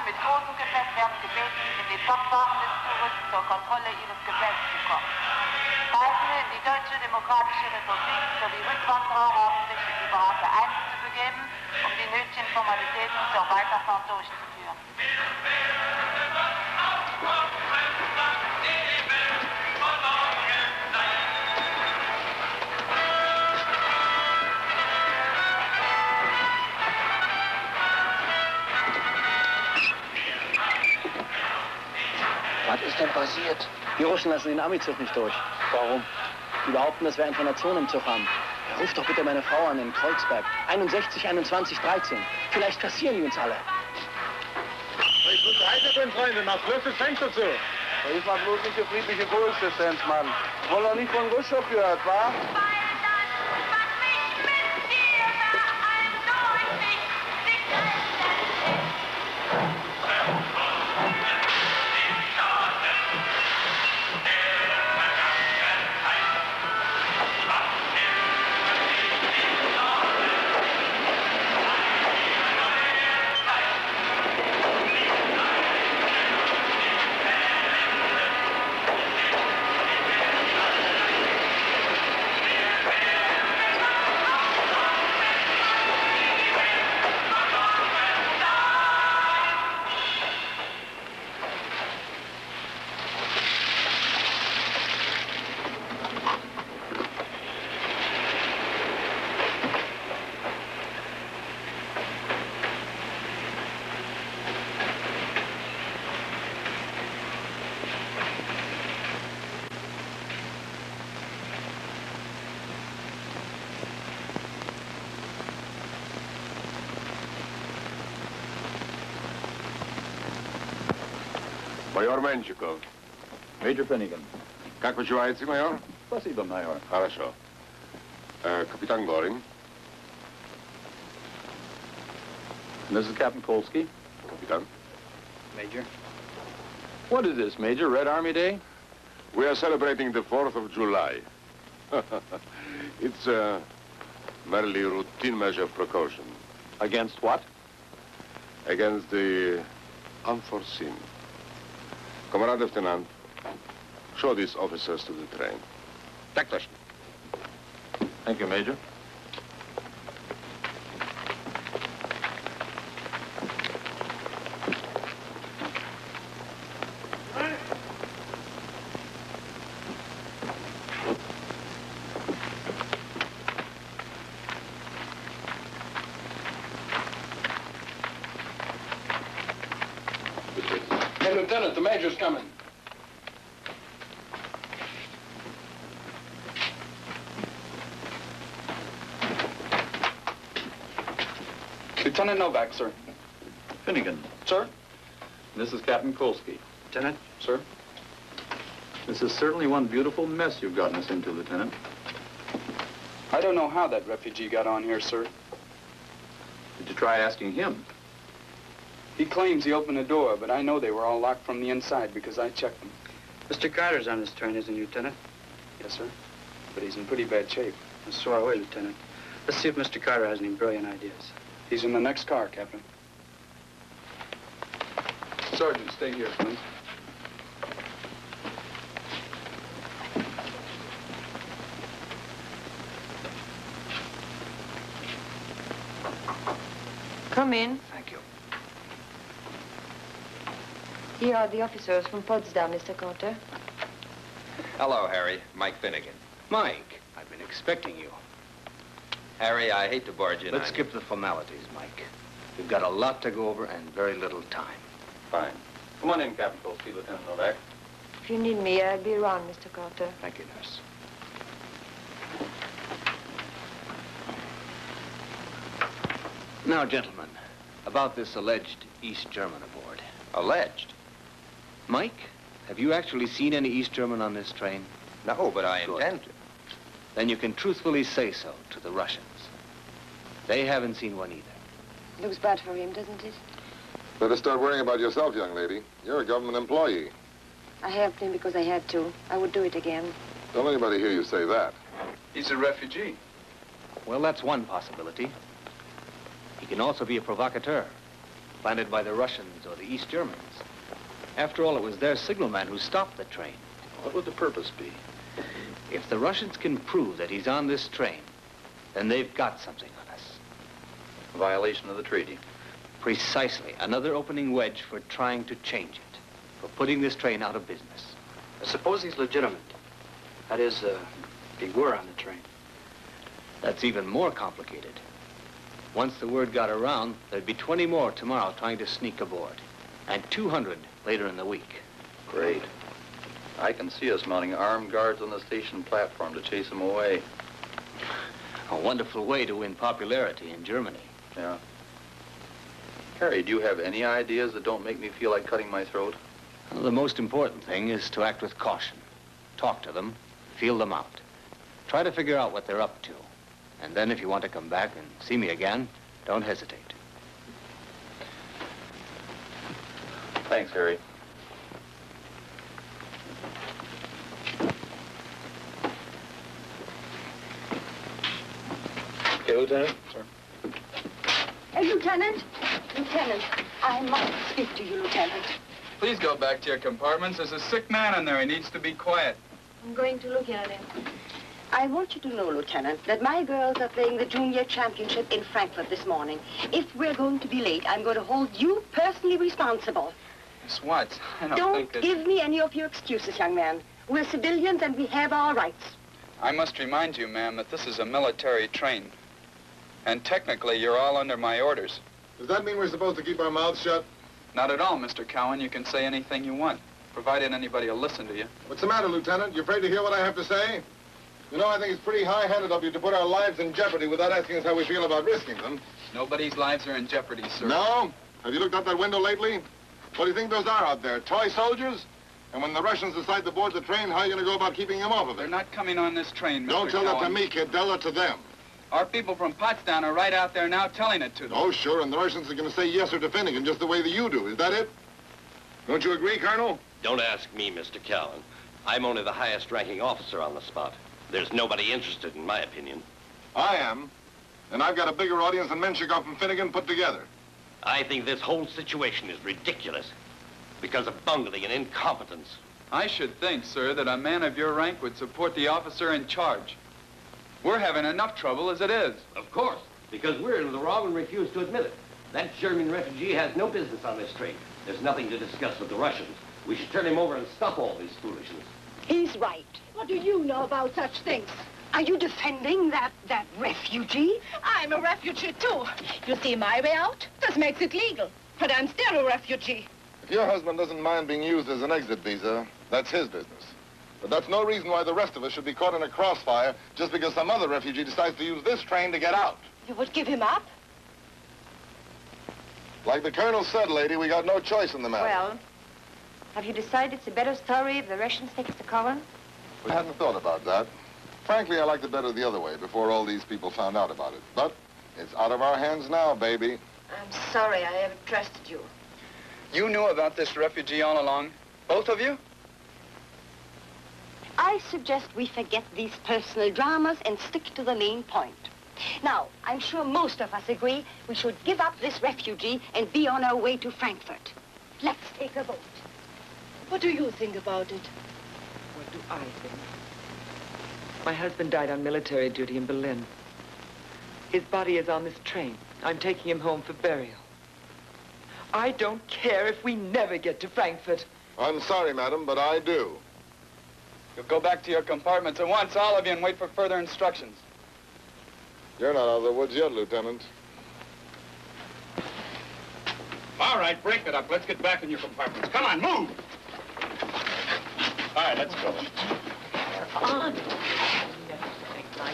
mit großem Gepäck werden gebeten, in den Blockwagen des Zuges zur Kontrolle ihres Gepäcks zu kommen. Reisende in die Deutsche Demokratische Republik sowie Rückwanderer haben sich in die Bereiche 1 zu begeben, um die nötigen Formalitäten zur Weiterfahrt durchzuführen. Was ist denn passiert? Die Russen lassen den Army-Zug nicht durch. Warum? Die behaupten, dass wir Informationen im Zug haben. Ja, ruf doch bitte meine Frau an in Kreuzberg. 61 21 13. Vielleicht kassieren die uns alle. Ich muss rein, Freunde. Mach bloß das Fenster zu. Ich mach bloß nicht eine friedliche Koexistenz, Mann. Ich wollte doch nicht von Russland gehört, wa? Майор Менчиков. Major Finnegan. Как почуваете, майор? Спасибо, майор. Хорошо. Капитан Горин. This is Captain Kolsky. Капитан. Major. What is this, Major? Red Army Day? We are celebrating the 4th of July. It's a merely routine measure of precaution. Against what? Against the unforeseen. Comrade Lieutenant, show these officers to the train. Так точно. Thank you, Major. Hey, Lieutenant, the Major's coming. Lieutenant Novak, sir. Finnegan. Sir? This is Captain Kolsky. Lieutenant? Sir? This is certainly one beautiful mess you've gotten us into, Lieutenant. I don't know how that refugee got on here, sir. Did you try asking him? He claims he opened the door, but I know they were all locked from the inside because I checked them. Mr. Carter's on this train, isn't he, Lieutenant? Yes, sir. But he's in pretty bad shape. So are we, Lieutenant. Let's see if Mr. Carter has any brilliant ideas. He's in the next car, Captain. Sergeant, stay here, please. Come in. Thank you. Here are the officers from Potsdam, Mr. Carter. Hello, Harry. Mike Finnegan. Mike, I've been expecting you. Harry, I hate to barge in. Let's skip the formalities, Mike. We've got a lot to go over and very little time. Fine. Come on in, Captain Kolsky, Lieutenant Novak. If you need me, I'll be around, Mr. Carter. Thank you, nurse. Now, gentlemen, about this alleged East German aboard. Alleged? Mike, have you actually seen any East German on this train? No, but I Good. intend to. Then you can truthfully say so to the Russians. They haven't seen one either. Looks bad for him, doesn't it? Better start worrying about yourself, young lady. You're a government employee. I helped him because I had to. I would do it again. Don't anybody hear you say that. He's a refugee. Well, that's one possibility. He can also be a provocateur. planted by the Russians or the East Germans. After all, it was their signalman who stopped the train. What would the purpose be? If the Russians can prove that he's on this train, then they've got something on us. A violation of the treaty. Precisely. Another opening wedge for trying to change it, for putting this train out of business. Suppose he's legitimate. That is, he were on the train. That's even more complicated. Once the word got around, there'd be 20 more tomorrow trying to sneak aboard, and 200 later in the week. Great. I can see us mounting armed guards on the station platform to chase him away. A wonderful way to win popularity in Germany. Yeah. Harry, do you have any ideas that don't make me feel like cutting my throat? Well, the most important thing is to act with caution. Talk to them, feel them out. Try to figure out what they're up to. And then if you want to come back and see me again, don't hesitate. Thanks, Harry. Okay, Lieutenant. Sir. Lieutenant? Lieutenant, I must speak to you, Lieutenant. Please go back to your compartments. There's a sick man in there. He needs to be quiet. I'm going to look at him. I want you to know, Lieutenant, that my girls are playing the junior championship in Frankfurt this morning. If we're going to be late, I'm going to hold you personally responsible. Miss Watts, I don't Don't think that... give me any of your excuses, young man. We're civilians and we have our rights. I must remind you, ma'am, that this is a military train. And technically, you're all under my orders. Does that mean we're supposed to keep our mouths shut? Not at all, Mr. Cowan. You can say anything you want, provided anybody will listen to you. What's the matter, Lieutenant? You afraid to hear what I have to say? You know, I think it's pretty high-handed of you to put our lives in jeopardy without asking us how we feel about risking them. Nobody's lives are in jeopardy, sir. No? Have you looked out that window lately? What do you think those are out there? Toy soldiers? And when the Russians decide to board the train, how are you going to go about keeping them off of it? They're not coming on this train, Mr. Don't tell Cowan. that to me, kid. Tell that to them. Our people from Potsdam are right out there now telling it to them. Oh, sure, and the Russians are going to say yes or to Finnegan just the way that you do. Is that it? Don't you agree, Colonel? Don't ask me, Mr. Cowan. I'm only the highest-ranking officer on the spot. There's nobody interested, in my opinion. I am. And I've got a bigger audience than Menshikov and Finnegan put together. I think this whole situation is ridiculous because of bungling and incompetence. I should think, sir, that a man of your rank would support the officer in charge. We're having enough trouble as it is. Of course, because we're in the wrong and refuse to admit it. That German refugee has no business on this train. There's nothing to discuss with the Russians. We should turn him over and stop all this foolishness. He's right. What do you know about such things? Are you defending that refugee? I'm a refugee, too. You see my way out? This makes it legal. But I'm still a refugee. If your husband doesn't mind being used as an exit visa, that's his business. But that's no reason why the rest of us should be caught in a crossfire just because some other refugee decides to use this train to get out. You would give him up? Like the Colonel said, lady, we got no choice in the matter. Well, have you decided it's a better story if the Russians take us to Cowan? We hadn't thought about that. Frankly, I liked it better the other way, before all these people found out about it. But it's out of our hands now, baby. I'm sorry I haven't trusted you. You knew about this refugee all along? Both of you? I suggest we forget these personal dramas and stick to the main point. Now, I'm sure most of us agree we should give up this refugee and be on our way to Frankfurt. Let's take a vote. What do you think about it? What do I think? My husband died on military duty in Berlin. His body is on this train. I'm taking him home for burial. I don't care if we never get to Frankfurt. I'm sorry, madam, but I do. You'll go back to your compartments at once, all of you, and wait for further instructions. You're not out of the woods yet, Lieutenant. All right, break it up. Let's get back in your compartments. Come on, move! All right, let's go. On.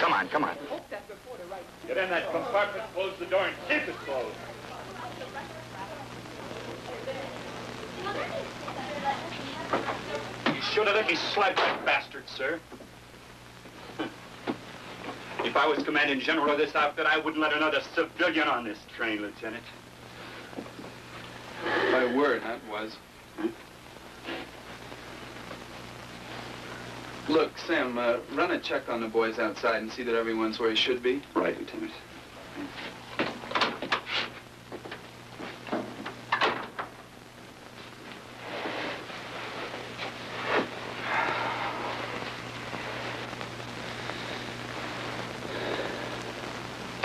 Come on, come on. Get in that compartment, close the door, and keep it closed. You should have let me slap that bastard, sir. If I was commanding general of this outfit, I wouldn't let another civilian on this train, Lieutenant. My word, that was. Look, Sam, run a check on the boys outside and see that everyone's where he should be. Right, Lieutenant.